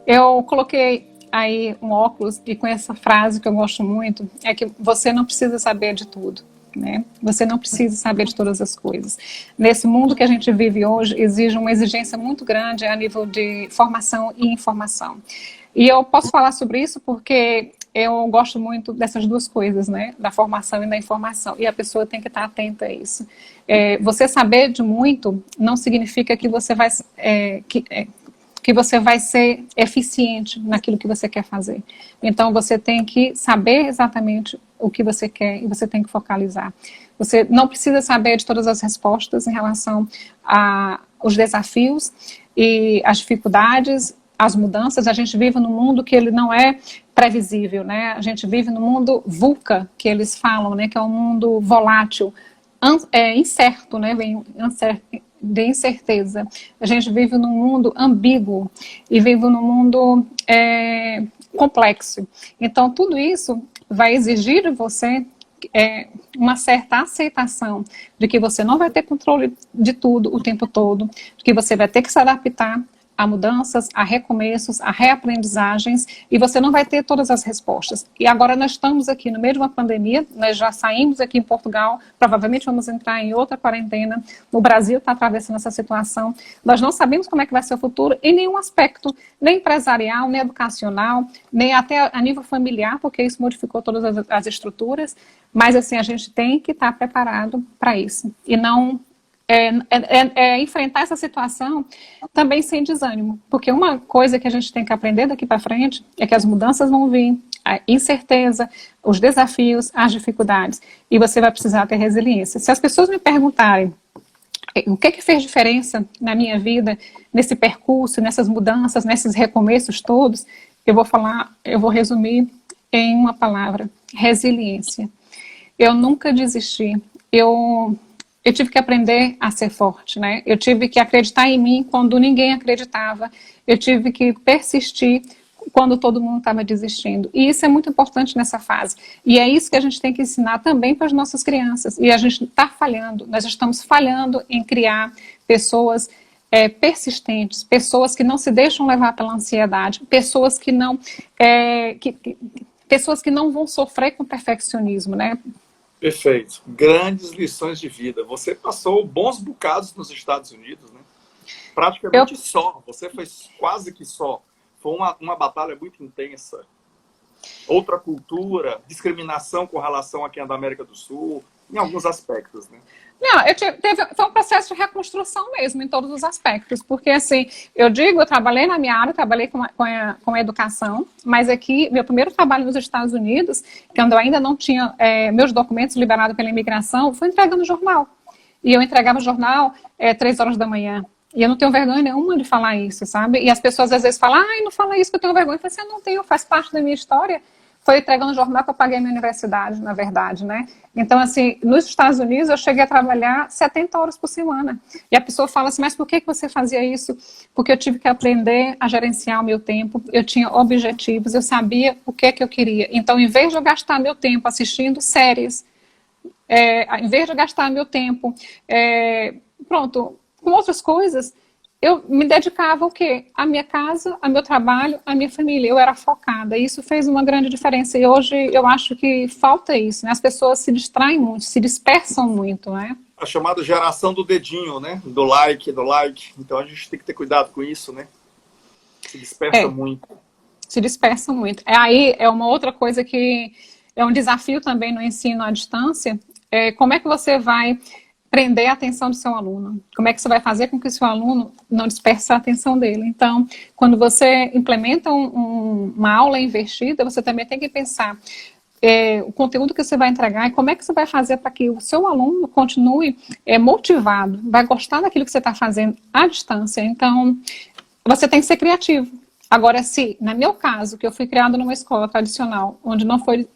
Eu coloquei aí um óculos e com essa frase que eu gosto muito, é que você não precisa saber de tudo. Né? Você não precisa saber de todas as coisas. Nesse mundo que a gente vive hoje, exige uma exigência muito grande a nível de formação e informação. E eu posso falar sobre isso porque eu gosto muito dessas duas coisas, né? Da formação e da informação. E a pessoa tem que estar atenta a isso. Você saber de muito não significa que você vai... que você vai ser eficiente naquilo que você quer fazer. Então, você tem que saber exatamente o que você quer e você tem que focalizar. Você não precisa saber de todas as respostas em relação aos desafios e as dificuldades, as mudanças. A gente vive num mundo que ele não é previsível, né? A gente vive num mundo VUCA, que eles falam, né? Que é um mundo volátil, incerto, né? De incerteza. A gente vive num mundo ambíguo e vive num mundo complexo. Então, tudo isso vai exigir de você uma certa aceitação de que você não vai ter controle de tudo o tempo todo, de que você vai ter que se adaptar a mudanças, a recomeços, a reaprendizagens, e você não vai ter todas as respostas. E agora nós estamos aqui no meio de uma pandemia, nós já saímos aqui em Portugal, provavelmente vamos entrar em outra quarentena, o Brasil está atravessando essa situação, nós não sabemos como é que vai ser o futuro em nenhum aspecto, nem empresarial, nem educacional, nem até a nível familiar, porque isso modificou todas as estruturas, mas assim, a gente tem que estar preparado para isso, e não... enfrentar essa situação também sem desânimo, porque uma coisa que a gente tem que aprender daqui para frente é que as mudanças vão vir, a incerteza, os desafios, as dificuldades, e você vai precisar ter resiliência. Se as pessoas me perguntarem o que fez diferença na minha vida, nesse percurso, nessas mudanças, nesses recomeços todos, eu vou resumir em uma palavra: resiliência. Eu nunca desisti, eu tive que aprender a ser forte, né? Eu tive que acreditar em mim quando ninguém acreditava. Eu tive que persistir quando todo mundo estava desistindo. E isso é muito importante nessa fase. E é isso que a gente tem que ensinar também para as nossas crianças. E a gente está falhando, nós estamos falhando em criar pessoas persistentes, pessoas que não se deixam levar pela ansiedade, pessoas que não, pessoas que não vão sofrer com perfeccionismo, né? Perfeito. Grandes lições de vida. Você passou bons bocados nos Estados Unidos, né? Praticamente só. Você foi quase que só. Foi uma batalha muito intensa. Outra cultura, discriminação com relação a quem é da América do Sul, em alguns aspectos, né? Não, foi um processo de reconstrução mesmo, em todos os aspectos, porque assim, eu trabalhei na minha área, trabalhei com a educação, mas aqui, meu primeiro trabalho nos Estados Unidos, quando eu ainda não tinha meus documentos liberados pela imigração, foi entregando jornal. E eu entregava o jornal 3 horas da manhã. E eu não tenho vergonha nenhuma de falar isso, sabe? E as pessoas às vezes falam, ai, não fala isso que eu tenho vergonha. Eu falei assim, eu não tenho, faz parte da minha história. Foi entregando jornal que eu paguei a minha universidade, na verdade, né? Então, assim, nos Estados Unidos eu cheguei a trabalhar 70 horas por semana. E a pessoa fala assim, mas por que você fazia isso? Porque eu tive que aprender a gerenciar o meu tempo, eu tinha objetivos, eu sabia o que eu queria. Então, em vez de eu gastar meu tempo assistindo séries, em vez de eu gastar meu tempo, com outras coisas, eu me dedicava ao quê? À minha casa, ao meu trabalho, à minha família. Eu era focada. E isso fez uma grande diferença. E hoje eu acho que falta isso, né? As pessoas se distraem muito, se dispersam muito, né? A chamada geração do dedinho, né? Do like. Então a gente tem que ter cuidado com isso, né? Se dispersa muito. Se dispersam muito. Aí é uma outra coisa que é um desafio também no ensino à distância. Como é que você vai prender a atenção do seu aluno? Como é que você vai fazer com que o seu aluno não disperse a atenção dele? Então, quando você implementa uma aula investida, você também tem que pensar o conteúdo que você vai entregar e como é que você vai fazer para que o seu aluno continue motivado, vai gostar daquilo que você está fazendo à distância. Então, você tem que ser criativo. Agora, se, no meu caso, que eu fui criada numa escola tradicional, onde não foi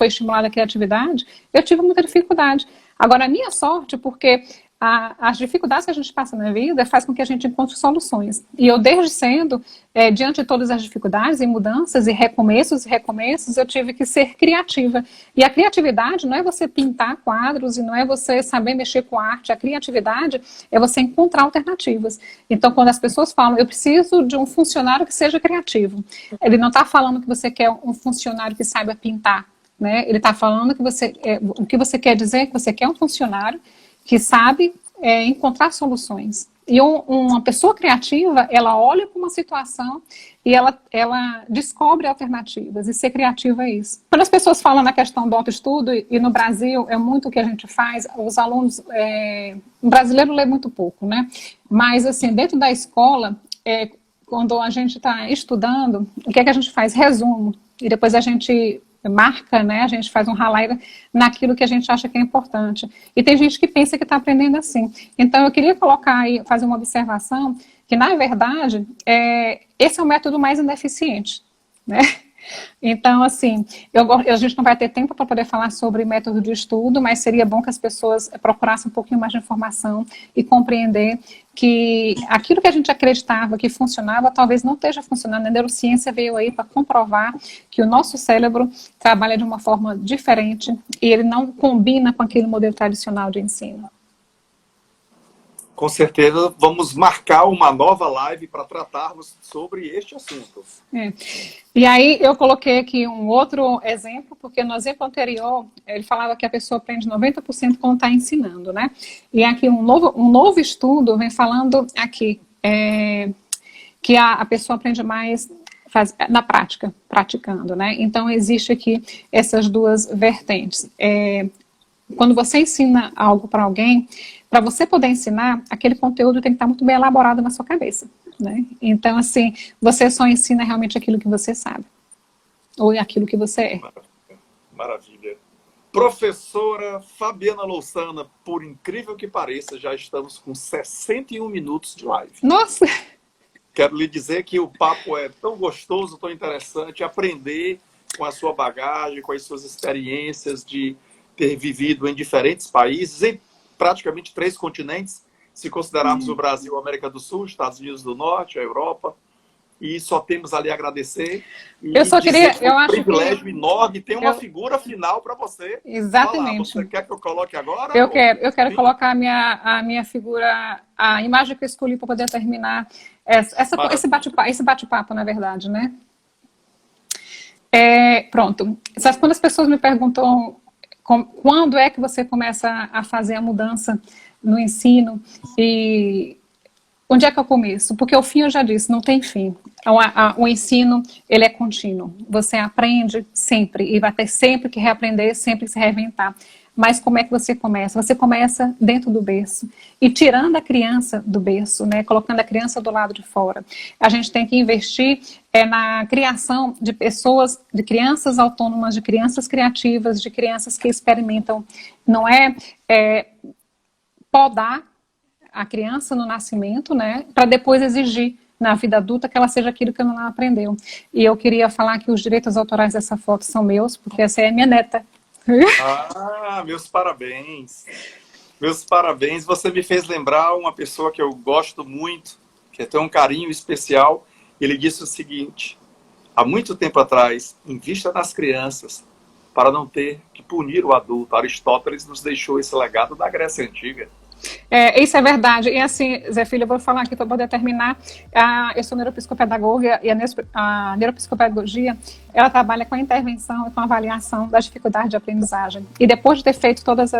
estimulada a criatividade, eu tive muita dificuldade. Agora, a minha sorte, porque as dificuldades que a gente passa na vida faz com que a gente encontre soluções. E eu, desde cedo, diante de todas as dificuldades e mudanças e recomeços, eu tive que ser criativa. E a criatividade não é você pintar quadros e não é você saber mexer com arte. A criatividade é você encontrar alternativas. Então, quando as pessoas falam, eu preciso de um funcionário que seja criativo, ele não está falando que você quer um funcionário que saiba pintar, né? Ele está falando que o que você quer dizer é que você quer um funcionário que sabe encontrar soluções. E uma pessoa criativa, ela olha para uma situação e ela descobre alternativas, e ser criativa é isso. Quando as pessoas falam na questão do autoestudo, e no Brasil é muito o que a gente faz, os alunos, o brasileiro lê muito pouco, né? Mas, assim, dentro da escola, quando a gente está estudando, o que é que a gente faz? Resumo, e depois a gente marca, né? A gente faz um highlight naquilo que a gente acha que é importante. E tem gente que pensa que está aprendendo assim. Então, eu queria colocar aí, fazer uma observação, que, na verdade, esse é o método mais ineficiente, né? Então, assim, a gente não vai ter tempo para poder falar sobre método de estudo, mas seria bom que as pessoas procurassem um pouquinho mais de informação e compreender que aquilo que a gente acreditava que funcionava, talvez não esteja funcionando. A neurociência veio aí para comprovar que o nosso cérebro trabalha de uma forma diferente e ele não combina com aquele modelo tradicional de ensino. Com certeza, vamos marcar uma nova live para tratarmos sobre este assunto. E aí eu coloquei aqui um outro exemplo, porque no exemplo anterior ele falava que a pessoa aprende 90% quando está ensinando, né? E aqui um novo estudo vem falando aqui que a pessoa aprende mais na prática, praticando, né? Então existe aqui essas duas vertentes. Quando você ensina algo para alguém, para você poder ensinar, aquele conteúdo tem que estar muito bem elaborado na sua cabeça, né? Então, assim, você só ensina realmente aquilo que você sabe, ou aquilo que você é. Maravilha. Professora Fabiana Louçana, por incrível que pareça, já estamos com 61 minutos de live. Nossa! Quero lhe dizer que o papo é tão gostoso, tão interessante, aprender com a sua bagagem, com as suas experiências de ter vivido em diferentes países, em praticamente 3 continentes, se considerarmos o Brasil, a América do Sul, Estados Unidos do Norte, a Europa, e só temos ali a agradecer. E eu só queria, eu acho privilégio enorme, tem uma figura final para você. Exatamente. Você quer que eu coloque agora? Eu quero colocar a minha figura, a imagem que eu escolhi para poder terminar esse bate-papo, na verdade, né? Pronto. Quando as pessoas me perguntam quando é que você começa a fazer a mudança no ensino e onde é que eu começo? Porque o fim, eu já disse, não tem fim. O ensino, ele é contínuo. Você aprende sempre e vai ter sempre que reaprender, sempre que se reinventar. Mas como é que você começa? Você começa dentro do berço e tirando a criança do berço, né? Colocando a criança do lado de fora. A gente tem que investir na criação de pessoas, de crianças autônomas, de crianças criativas, de crianças que experimentam. Não podar a criança no nascimento, né? Para depois exigir na vida adulta que ela seja aquilo que ela não aprendeu. E eu queria falar que os direitos autorais dessa foto são meus, porque essa é a minha neta. Meus parabéns. Meus parabéns. Você me fez lembrar uma pessoa que eu gosto muito, que tem um carinho especial. Ele disse o seguinte: há muito tempo atrás, invista nas crianças para não ter que punir o adulto. Aristóteles nos deixou esse legado da Grécia Antiga. Isso é verdade. E assim, Zé Filho, eu vou falar aqui para poder terminar. Eu sou neuropsicopedagoga e a neuropsicopedagogia, ela trabalha com a intervenção e com a avaliação das dificuldades de aprendizagem. E depois de ter feito todos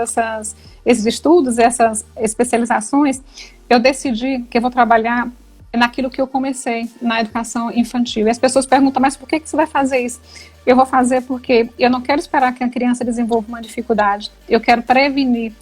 esses estudos, essas especializações, eu decidi que eu vou trabalhar naquilo que eu comecei, na educação infantil. E as pessoas perguntam, mas por que você vai fazer isso? Eu vou fazer porque eu não quero esperar que a criança desenvolva uma dificuldade. Eu quero prevenir